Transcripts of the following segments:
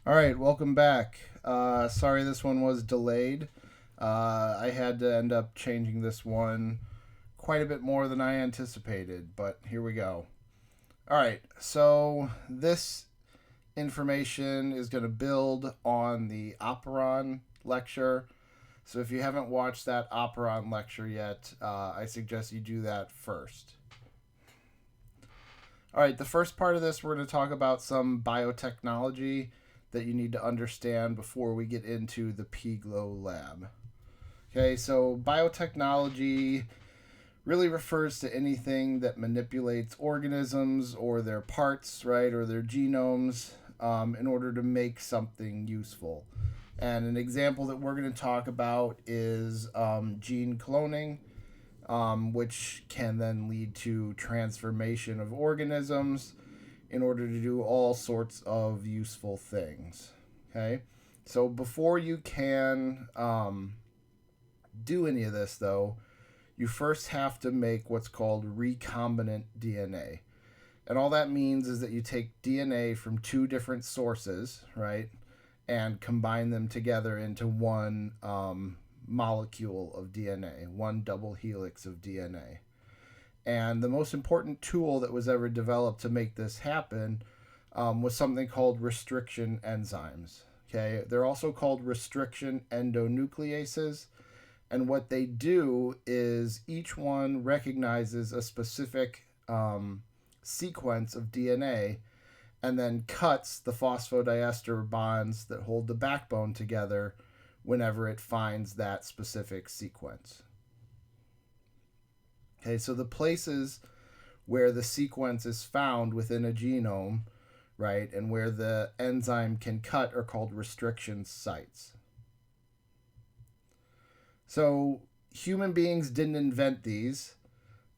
All right, welcome back. Sorry this one was delayed. I had to end up changing this one quite a bit more than I anticipated, but here we go. All right, so this information is going to build on the Operon lecture. So if you haven't watched that Operon lecture yet, I suggest you do that first. All right, the first part of this, we're going to talk about some biotechnology that you need to understand before we get into the pGLO lab. Okay, so biotechnology really refers to anything that manipulates organisms or their parts, right, or their genomes in order to make something useful. And an example that we're going to talk about is gene cloning, which can then lead to transformation of organisms in order to do all sorts of useful things. Okay, so before you can do any of this, though, you first have to make what's called recombinant DNA. And all that means is that you take DNA from two different sources, right, and combine them together into one molecule of DNA, one double helix of DNA. And the most important tool that was ever developed to make this happen was something called restriction enzymes. Okay, they're also called restriction endonucleases. And what they do is each one recognizes a specific sequence of DNA and then cuts the phosphodiester bonds that hold the backbone together whenever it finds that specific sequence. Okay, so the places where the sequence is found within a genome, right, and where the enzyme can cut are called restriction sites. So human beings didn't invent these.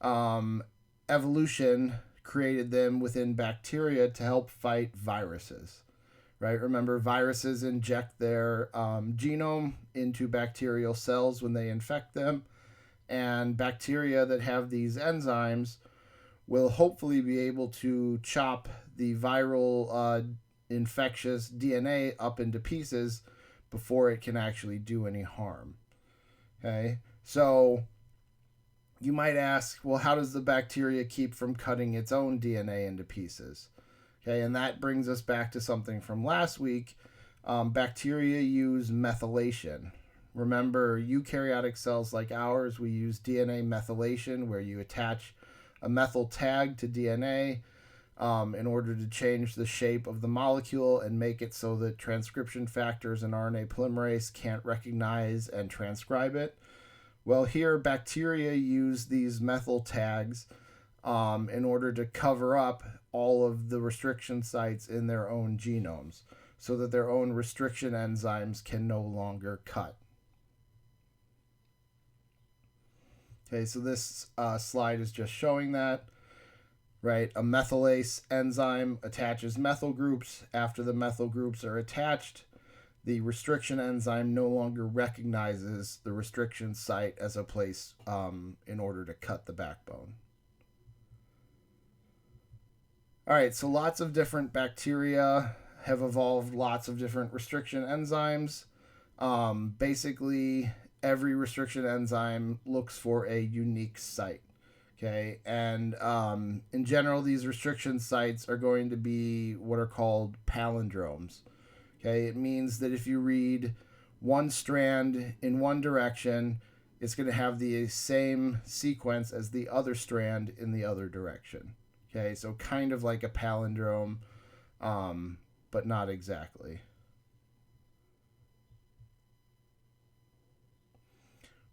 Evolution created them within bacteria to help fight viruses, right? Remember, viruses inject their genome into bacterial cells when they infect them, and bacteria that have these enzymes will hopefully be able to chop the viral infectious DNA up into pieces before it can actually do any harm. Okay, so you might ask, well, how does the bacteria keep from cutting its own DNA into pieces? Okay, and that brings us back to something from last week. Bacteria use methylation. Remember, eukaryotic cells like ours, we use DNA methylation, where you attach a methyl tag to DNA in order to change the shape of the molecule and make it so that transcription factors and RNA polymerase can't recognize and transcribe it. Well, here, bacteria use these methyl tags in order to cover up all of the restriction sites in their own genomes so that their own restriction enzymes can no longer cut. Okay, so this slide is just showing that, right? A methylase enzyme attaches methyl groups. After the methyl groups are attached, the restriction enzyme no longer recognizes the restriction site as a place in order to cut the backbone. All right, so lots of different bacteria have evolved lots of different restriction enzymes. Basically, every restriction enzyme looks for a unique site. Okay, and in general, these restriction sites are going to be what are called palindromes. Okay, it means that if you read one strand in one direction, it's going to have the same sequence as the other strand in the other direction. Okay, so kind of like a palindrome, but not exactly.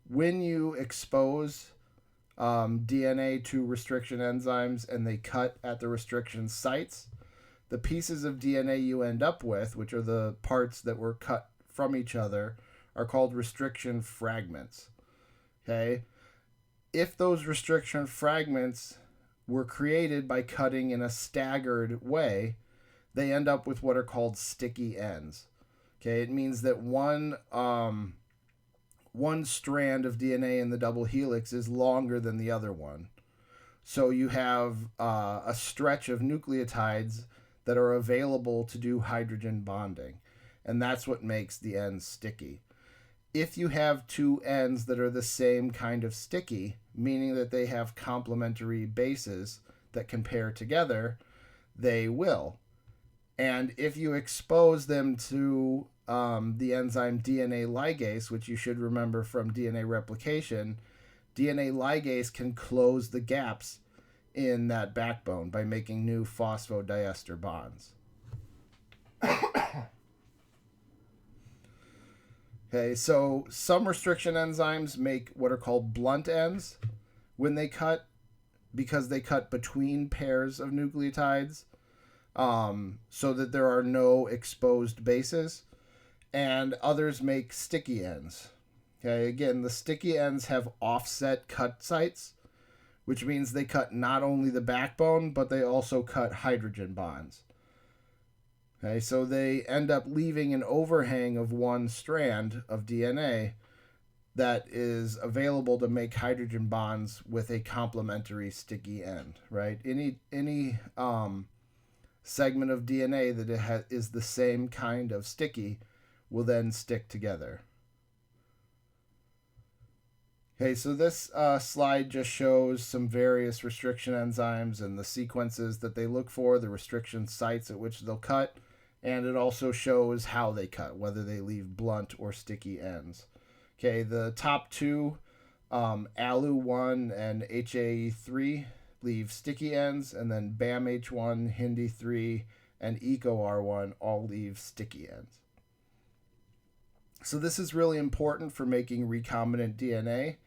When you expose DNA to restriction enzymes and they cut at the restriction sites, the pieces of DNA you end up with, which are the parts that were cut from each other, are called restriction fragments. Okay? If those restriction fragments were created by cutting in a staggered way, they end up with what are called sticky ends. Okay? It means that one strand of DNA in the double helix is longer than the other one. So you have a stretch of nucleotides that are available to do hydrogen bonding. And that's what makes the ends sticky. If you have two ends that are the same kind of sticky, meaning that they have complementary bases that can pair together, they will. And if you expose them to the enzyme DNA ligase, which you should remember from DNA replication, DNA ligase can close the gaps in that backbone by making new phosphodiester bonds. Okay, so some restriction enzymes make what are called blunt ends when they cut, because they cut between pairs of nucleotides, so that there are no exposed bases. And others make sticky ends. Okay, again, the sticky ends have offset cut sites, which means they cut not only the backbone, but they also cut hydrogen bonds. Okay, so they end up leaving an overhang of one strand of DNA that is available to make hydrogen bonds with a complementary sticky end, right? Any segment of DNA that is the same kind of sticky will then stick together. Okay, so this slide just shows some various restriction enzymes and the sequences that they look for, the restriction sites at which they'll cut, and it also shows how they cut, whether they leave blunt or sticky ends. Okay, the top two, ALU1 and HAE3, leave sticky ends, and then BAMH1, HINDI3, and EcoR1 all leave sticky ends. So this is really important for making recombinant DNA,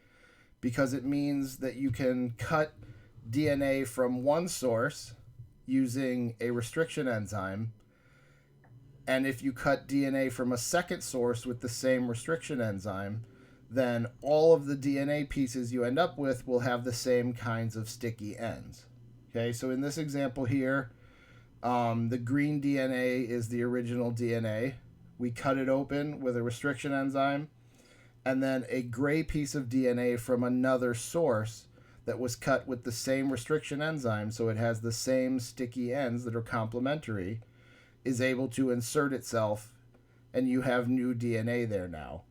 because it means that you can cut DNA from one source using a restriction enzyme, and if you cut DNA from a second source with the same restriction enzyme, then all of the DNA pieces you end up with will have the same kinds of sticky ends. Okay, so in this example here, the green DNA is the original DNA. We cut it open with a restriction enzyme, and then a gray piece of DNA from another source that was cut with the same restriction enzyme, so it has the same sticky ends that are complementary, is able to insert itself, and you have new DNA there now.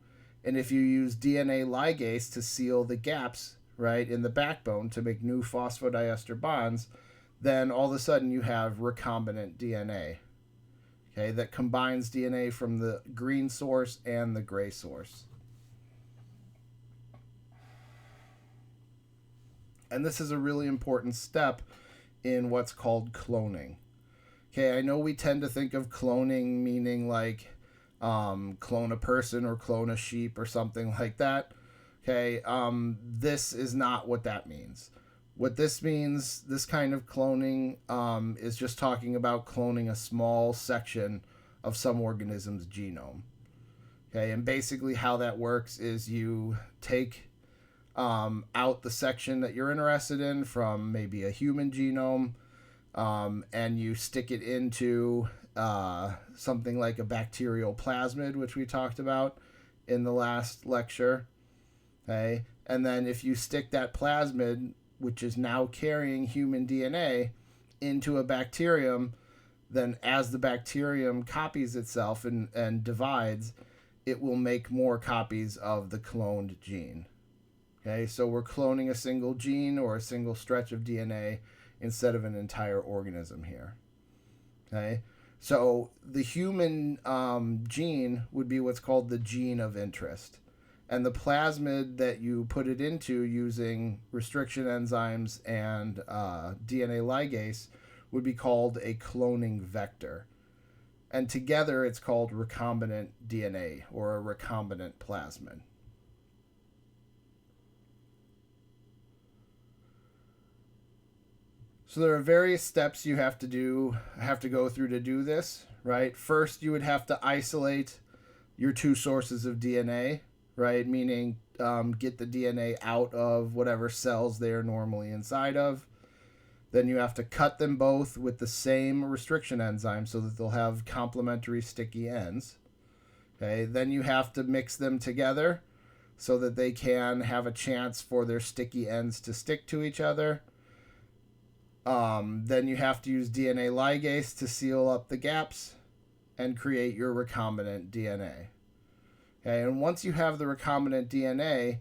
And if you use DNA ligase to seal the gaps, right, in the backbone to make new phosphodiester bonds, then all of a sudden you have recombinant DNA, okay, that combines DNA from the green source and the gray source. And this is a really important step in what's called cloning. Okay, I know we tend to think of cloning meaning like clone a person or clone a sheep or something like that. Okay, this is not what that means. What this means, this kind of cloning, is just talking about cloning a small section of some organism's genome. Okay, and basically how that works is you take out the section that you're interested in from maybe a human genome, and you stick it into something like a bacterial plasmid, which we talked about in the last lecture. Okay, and then if you stick that plasmid, which is now carrying human DNA, into a bacterium, then as the bacterium copies itself and divides, it will make more copies of the cloned gene. Okay, so we're cloning a single gene or a single stretch of DNA instead of an entire organism here. Okay, so the human gene would be what's called the gene of interest. And the plasmid that you put it into using restriction enzymes and DNA ligase would be called a cloning vector. And together it's called recombinant DNA or a recombinant plasmid. So there are various steps you have to go through to do this, right? First, you would have to isolate your two sources of DNA, right? Meaning get the DNA out of whatever cells they are normally inside of. Then you have to cut them both with the same restriction enzyme so that they'll have complementary sticky ends. Okay, then you have to mix them together so that they can have a chance for their sticky ends to stick to each other. Then you have to use DNA ligase to seal up the gaps and create your recombinant DNA. Okay, and once you have the recombinant DNA,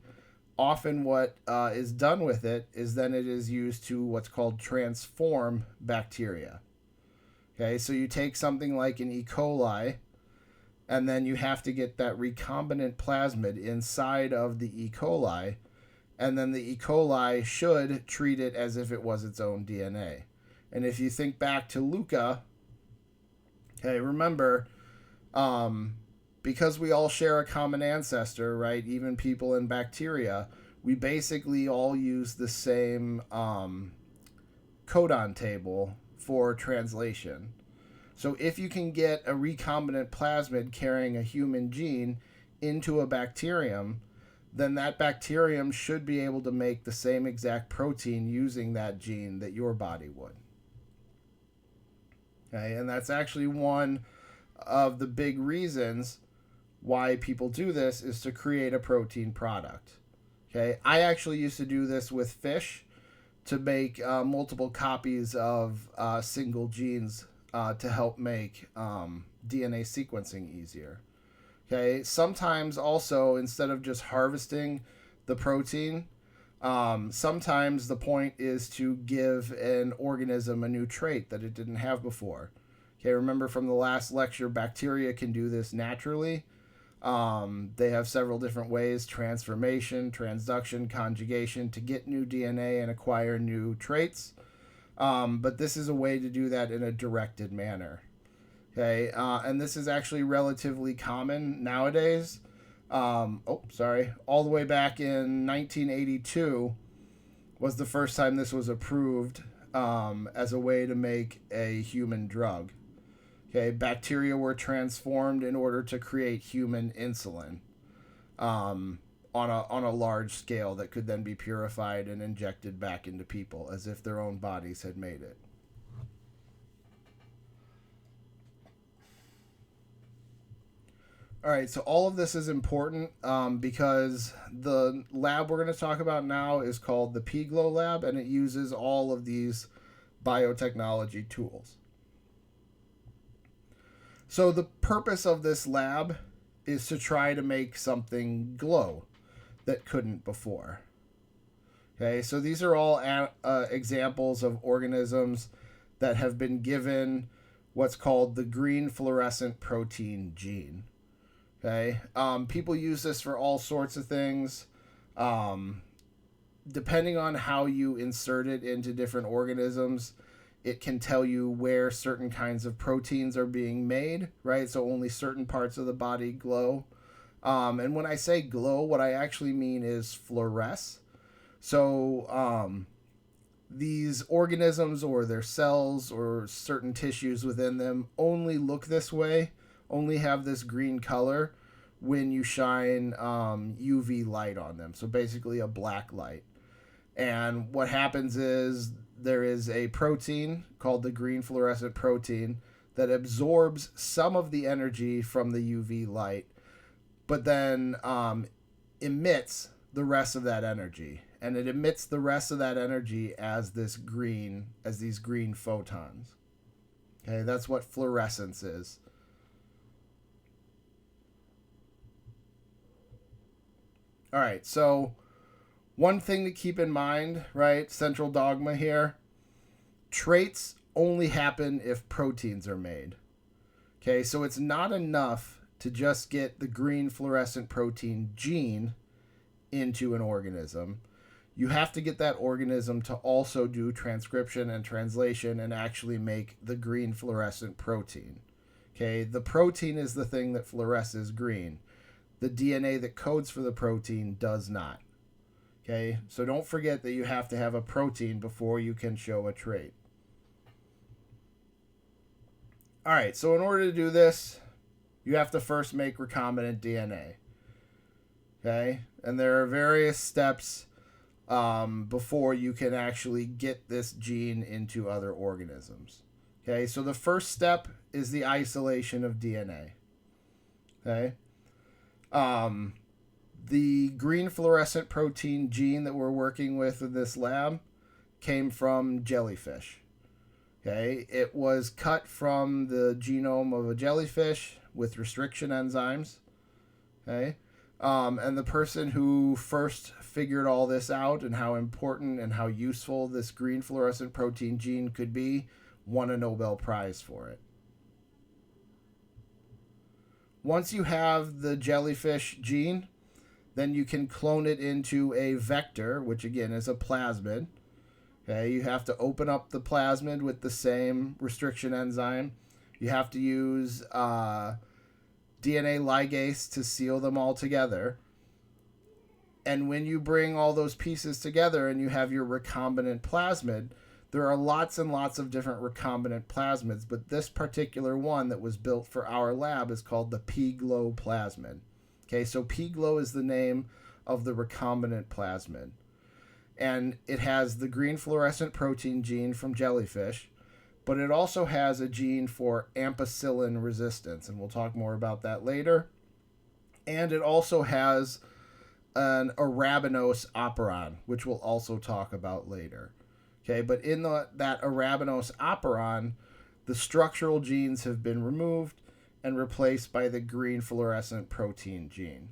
often what is done with it is then it is used to what's called transform bacteria. Okay, so you take something like an E. coli, and then you have to get that recombinant plasmid inside of the E. coli, and then the E. coli should treat it as if it was its own DNA. And if you think back to Luca, okay, remember, because we all share a common ancestor, right? Even people in bacteria, we basically all use the same codon table for translation. So if you can get a recombinant plasmid carrying a human gene into a bacterium, then that bacterium should be able to make the same exact protein using that gene that your body would. Okay, and that's actually one of the big reasons why people do this is to create a protein product. Okay, I actually used to do this with fish to make multiple copies of single genes to help make DNA sequencing easier. Okay, sometimes also instead of just harvesting the protein, sometimes the point is to give an organism a new trait that it didn't have before. Okay, remember from the last lecture, bacteria can do this naturally. They have several different ways: transformation, transduction, conjugation, to get new DNA and acquire new traits. But this is a way to do that in a directed manner. Okay, and this is actually relatively common nowadays. All the way back in 1982 was the first time this was approved as a way to make a human drug. Okay, bacteria were transformed in order to create human insulin on a large scale that could then be purified and injected back into people as if their own bodies had made it. All right, so all of this is important because the lab we're going to talk about now is called the pGLO lab, and it uses all of these biotechnology tools. So the purpose of this lab is to try to make something glow that couldn't before. Okay, so these are all examples of organisms that have been given what's called the green fluorescent protein gene. Okay, people use this for all sorts of things. Depending on how you insert it into different organisms, it can tell you where certain kinds of proteins are being made, right? So only certain parts of the body glow. And when I say glow, what I actually mean is fluoresce. So these organisms or their cells or certain tissues within them only look this way, only have this green color when you shine UV light on them. So basically a black light. And what happens is there is a protein called the green fluorescent protein that absorbs some of the energy from the UV light, but then emits the rest of that energy. And it emits the rest of that energy as these green photons. Okay, that's what fluorescence is. All right, so one thing to keep in mind, right? Central dogma here. Traits only happen if proteins are made. Okay, so it's not enough to just get the green fluorescent protein gene into an organism. You have to get that organism to also do transcription and translation and actually make the green fluorescent protein. Okay, the protein is the thing that fluoresces green. The DNA that codes for the protein does not. Okay, so don't forget that you have to have a protein before you can show a trait. All right, so in order to do this, you have to first make recombinant DNA. Okay, and there are various steps before you can actually get this gene into other organisms. Okay, so the first step is the isolation of DNA. Okay. The green fluorescent protein gene that we're working with in this lab came from jellyfish. Okay, it was cut from the genome of a jellyfish with restriction enzymes. Okay, and the person who first figured all this out and how important and how useful this green fluorescent protein gene could be won a Nobel Prize for it. Once you have the jellyfish gene, then you can clone it into a vector, which again is a plasmid. Okay, you have to open up the plasmid with the same restriction enzyme. You have to use DNA ligase to seal them all together. And when you bring all those pieces together and you have your recombinant plasmid, there are lots and lots of different recombinant plasmids, but this particular one that was built for our lab is called the pGLO plasmid. Okay, so pGLO is the name of the recombinant plasmid. And it has the green fluorescent protein gene from jellyfish, but it also has a gene for ampicillin resistance, and we'll talk more about that later. And it also has an arabinose operon, which we'll also talk about later. Okay, but in that arabinose operon, the structural genes have been removed and replaced by the green fluorescent protein gene.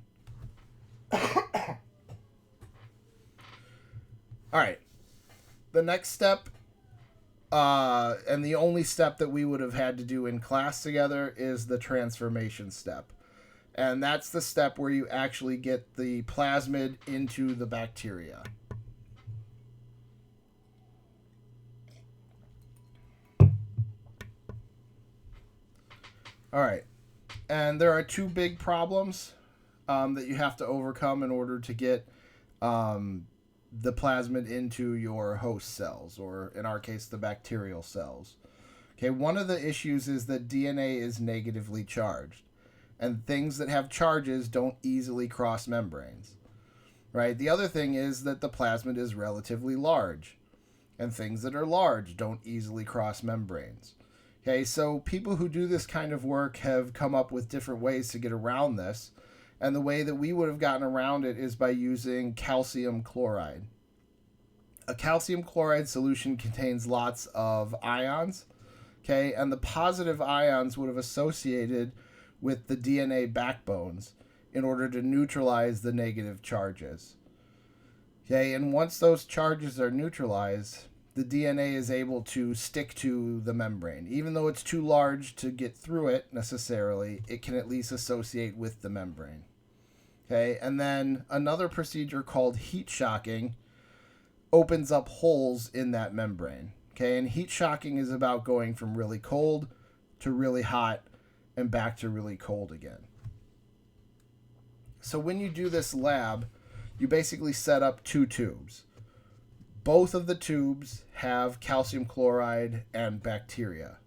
All right, the next step, and the only step that we would have had to do in class together, is the transformation step. And that's the step where you actually get the plasmid into the bacteria. All right, and there are two big problems that you have to overcome in order to get the plasmid into your host cells, or in our case, the bacterial cells. Okay, one of the issues is that DNA is negatively charged, and things that have charges don't easily cross membranes, right? The other thing is that the plasmid is relatively large, and things that are large don't easily cross membranes. Okay, so people who do this kind of work have come up with different ways to get around this. And the way that we would have gotten around it is by using calcium chloride. A calcium chloride solution contains lots of ions, okay, and the positive ions would have associated with the DNA backbones in order to neutralize the negative charges. Okay, and once those charges are neutralized, the DNA is able to stick to the membrane. Even though it's too large to get through it necessarily, it can at least associate with the membrane. Okay, and then another procedure called heat shocking opens up holes in that membrane. Okay, and heat shocking is about going from really cold to really hot and back to really cold again. So when you do this lab, you basically set up two tubes. Both of the tubes have calcium chloride and bacteria,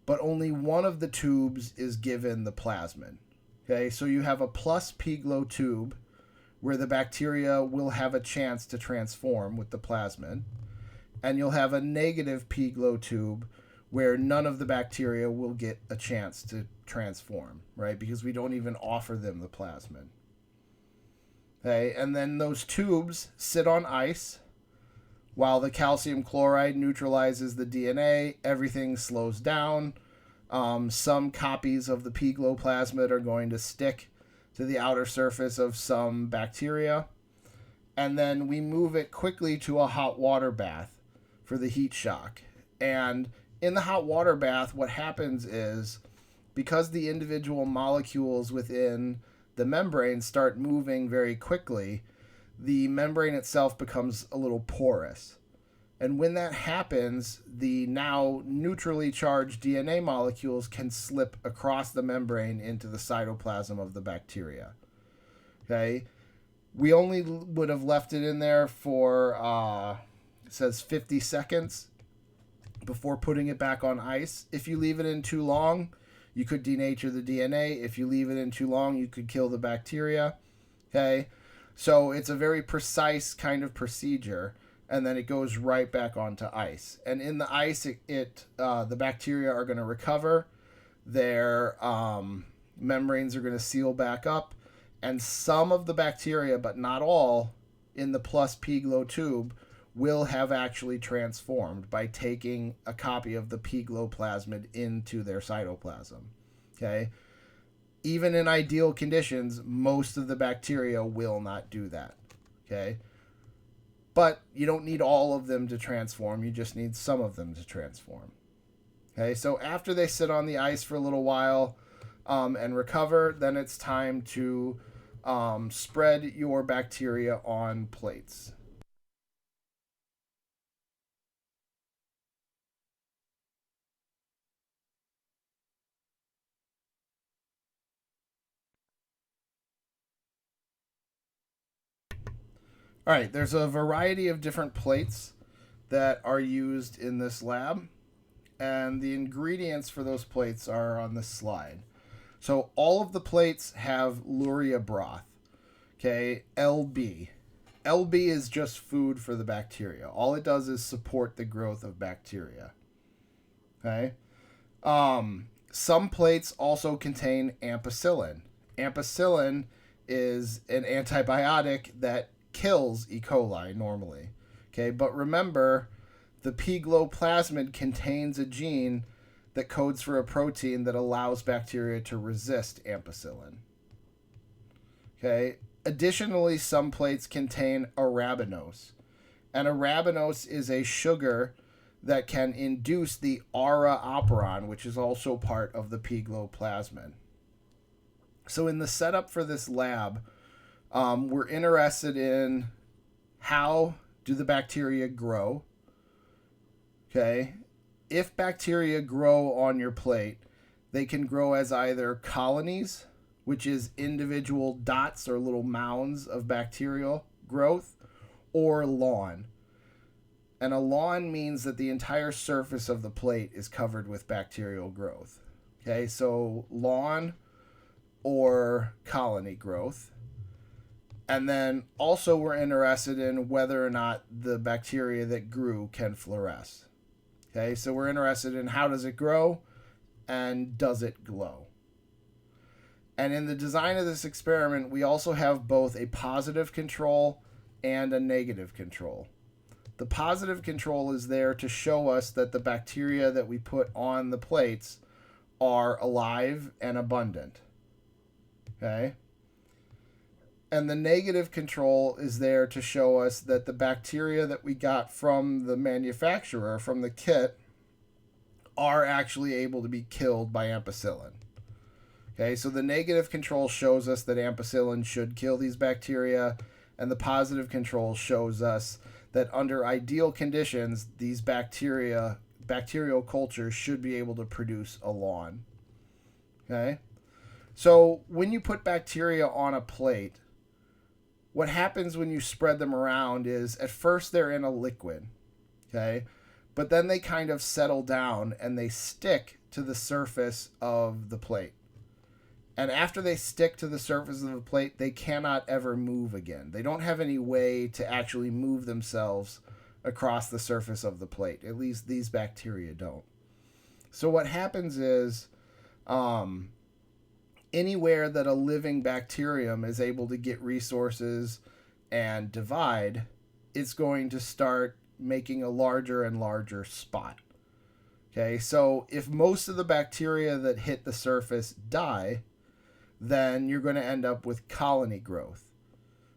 but only one of the tubes is given the plasmid. Okay, so you have a plus pGLO tube where the bacteria will have a chance to transform with the plasmid, and you'll have a negative pGLO tube where none of the bacteria will get a chance to transform, right? Because we don't even offer them the plasmid. Okay, and then those tubes sit on ice. While the calcium chloride neutralizes the DNA, everything slows down. Some copies of the pGLO plasmid are going to stick to the outer surface of some bacteria. And then we move it quickly to a hot water bath for the heat shock. And in the hot water bath, what happens is, because the individual molecules within the membrane start moving very quickly, the membrane itself becomes a little porous. And when that happens, the now neutrally charged DNA molecules can slip across the membrane into the cytoplasm of the bacteria. Okay? We only would have left it in there for, it says 50 seconds before putting it back on ice. If you leave it in too long, you could denature the DNA. If you leave it in too long, you could kill the bacteria. Okay? So it's a very precise kind of procedure, and then it goes right back onto ice. And in the ice, the bacteria are going to recover. Their membranes are going to seal back up, and some of the bacteria, but not all, in the plus pGLO tube will have actually transformed by taking a copy of the pGLO plasmid into their cytoplasm. Okay? Even in ideal conditions, most of the bacteria will not do that. Okay? But you don't need all of them to transform, you just need some of them to transform. Okay, so after they sit on the ice for a little while and recover, then it's time to spread your bacteria on plates. All right, there's a variety of different plates that are used in this lab, and the ingredients for those plates are on this slide. So all of the plates have Luria broth, okay, LB. LB is just food for the bacteria. All it does is support the growth of bacteria. Okay. Some plates also contain ampicillin. Ampicillin is an antibiotic that kills E. coli normally. Okay, but remember, the pGLO plasmid contains a gene that codes for a protein that allows bacteria to resist ampicillin. Okay. Additionally, some plates contain arabinose. And arabinose is a sugar that can induce the aura operon, which is also part of the pGLO plasmid. So in the setup for this lab, we're interested in how do the bacteria grow. Okay. If bacteria grow on your plate, they can grow as either colonies, which is individual dots or little mounds of bacterial growth, or lawn. And a lawn means that the entire surface of the plate is covered with bacterial growth. Okay, so lawn or colony growth. And then also we're interested in whether or not the bacteria that grew can fluoresce. Okay, so we're interested in how does it grow and does it glow. And in the design of this experiment, we also have both a positive control and a negative control. The positive control is there to show us that the bacteria that we put on the plates are alive and abundant. Okay? And the negative control is there to show us that the bacteria that we got from the manufacturer, from the kit, are actually able to be killed by ampicillin. Okay, so the negative control shows us that ampicillin should kill these bacteria, and the positive control shows us that under ideal conditions, these bacterial cultures should be able to produce a lawn. Okay? So when you put bacteria on a plate, what happens when you spread them around is at first they're in a liquid. Okay? But then they kind of settle down and they stick to the surface of the plate. And after they stick to the surface of the plate, they cannot ever move again. They don't have any way to actually move themselves across the surface of the plate. At least these bacteria don't. So what happens is anywhere that a living bacterium is able to get resources and divide, it's going to start making a larger and larger spot. Okay, so if most of the bacteria that hit the surface die, then you're going to end up with colony growth,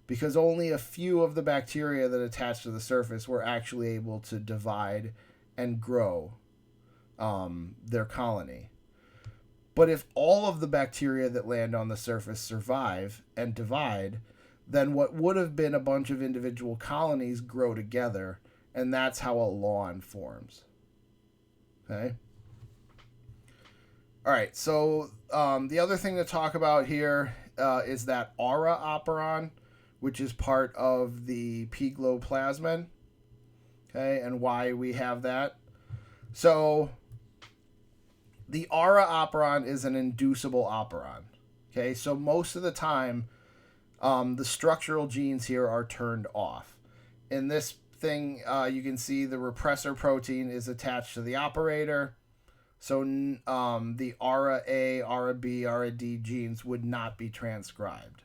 because only a few of the bacteria that attach to the surface were actually able to divide and grow their colony. But if all of the bacteria that land on the surface survive and divide, then what would have been a bunch of individual colonies grow together, and that's how a lawn forms. Okay? All right, so the other thing to talk about here is that aura operon, which is part of the pGLO plasmid, okay, and why we have that. So the aura operon is an inducible operon, okay, so most of the time the structural genes here are turned off. In this thing, you can see the repressor protein is attached to the operator. So the ARA A, ARA B, ARA D genes would not be transcribed.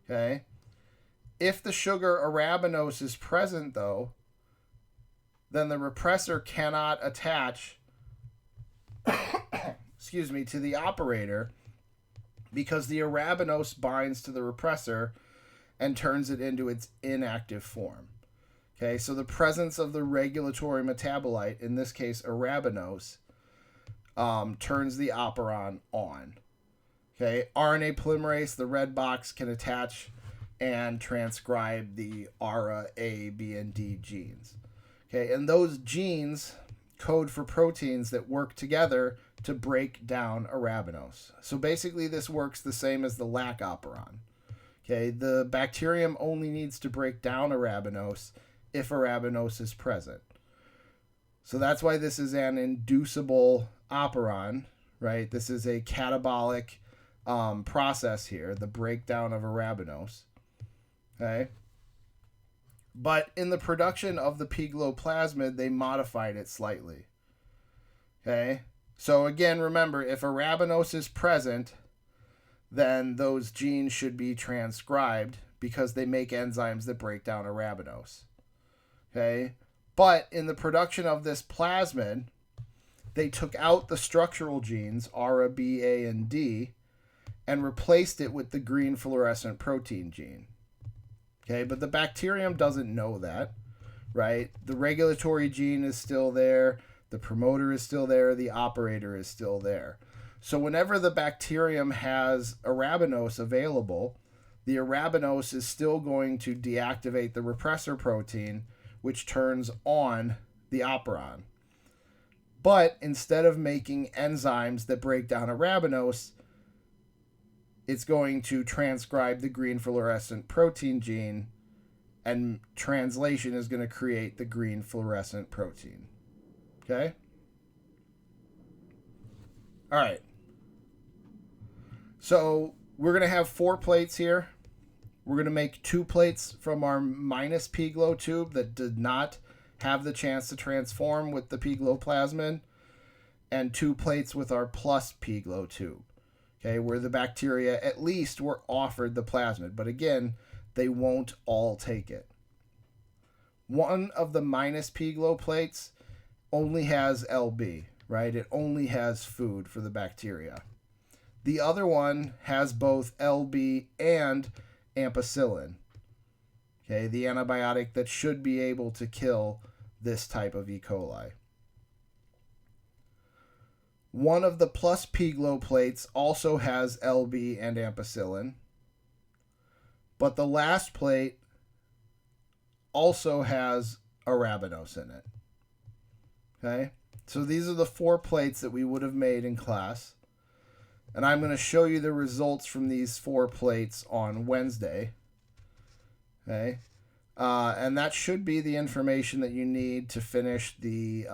Okay? If the sugar arabinose is present, though, then the repressor cannot attach excuse me, to the operator because the arabinose binds to the repressor and turns it into its inactive form. Okay, so the presence of the regulatory metabolite, in this case arabinose, turns the operon on. Okay, RNA polymerase, the red box, can attach and transcribe the ARA, A, B, and D genes. Okay, and those genes code for proteins that work together to break down arabinose. So basically this works the same as the lac operon. Okay, the bacterium only needs to break down arabinose if arabinose is present. So that's why this is an inducible operon, right? This is a catabolic process here, the breakdown of arabinose. Okay. But in the production of the pGLO plasmid, they modified it slightly. Okay. So again, remember, if arabinose is present, then those genes should be transcribed because they make enzymes that break down arabinose. Okay. But in the production of this plasmid, they took out the structural genes, ARA, B, A, and D, and replaced it with the green fluorescent protein gene. Okay, but the bacterium doesn't know that, right? The regulatory gene is still there, the promoter is still there, the operator is still there. So whenever the bacterium has arabinose available, the arabinose is still going to deactivate the repressor protein, which turns on the operon. But instead of making enzymes that break down arabinose, it's going to transcribe the green fluorescent protein gene, and translation is going to create the green fluorescent protein. Okay? All right. So we're going to have 4 plates here. We're going to make 2 plates from our minus pGLO tube that did not have the chance to transform with the pGLO plasmid, and 2 plates with our plus pGLO tube. Okay, where the bacteria at least were offered the plasmid, but again, they won't all take it. One of the minus pGLO plates only has LB, right? It only has food for the bacteria. The other one has both LB and ampicillin, okay, the antibiotic that should be able to kill this type of E. coli. One of the plus pGLO plates also has LB and ampicillin, but the last plate also has arabinose in it. Okay, so these are the 4 plates that we would have made in class, and I'm going to show you the results from these 4 plates on Wednesday. Okay, and that should be the information that you need to finish the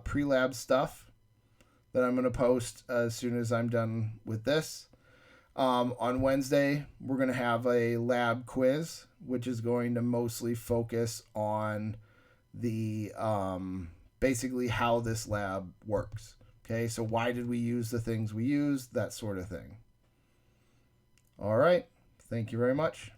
pre-lab stuff that I'm going to post as soon as I'm done with this. On Wednesday, we're going to have a lab quiz, which is going to mostly focus on the basically how this lab works. Okay, so why did we use the things we used, that sort of thing. All right, thank you very much.